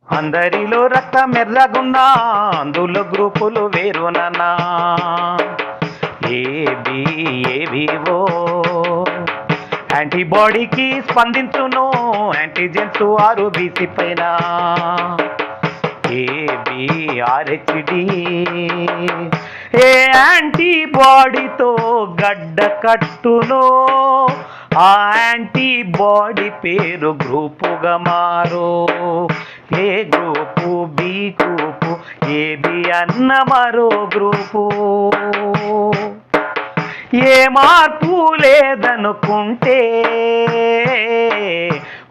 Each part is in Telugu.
అందరిలో రక్తం ఎర్రగున్నా అందులో గ్రూపులు వేరునన్నా ఏబి ఏబిఓ యాంటీబాడీకి స్పందించును యాంటీజెన్స్ ఆరు బీసీ పైన ఏబిఆర్హెచ్డి ఏ యాంటీబాడీతో గడ్డ కట్టును ఆ యాంటీబాడీ పేరు గ్రూపుగా మారు ఏ గ్రూపు బి గ్రూపు ఏబి అన్న మరో గ్రూపు ఏ మార్పు లేదనుకుంటే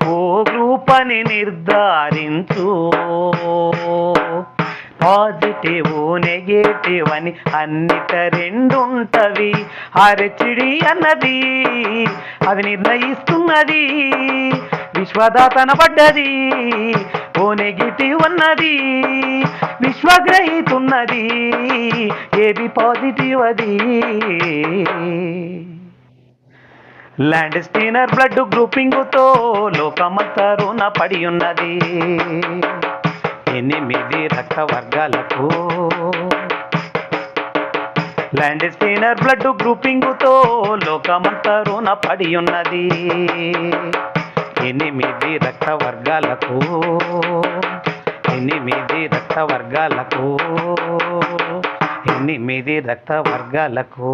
ఓ గ్రూప్ అని నిర్ధారించు పాజిటివ్ నెగటివ్ అని అన్నిట రెండుంటవి ఆర్హెచ్డి అన్నది అది నిర్ణయిస్తున్నది విశ్వదాతనబడ్డది ఓ నెగిటివ్ అన్నది విశ్వగ్రహితున్నది ఏబి పాజిటివ్ అది ల్యాండ్ స్టీనర్ బ్లడ్ గ్రూపింగుతో లోకమంతా రుణ పడి ఉన్నది 8 రక్త వర్గాలకు ల్యాండ్ స్టీనర్ బ్లడ్ గ్రూపింగుతో లోకమంతా రుణ పడి ఉన్నది 8 రక్త వర్గాలకు 8 రక్త వర్గాలకు 8 రక్త వర్గాలకు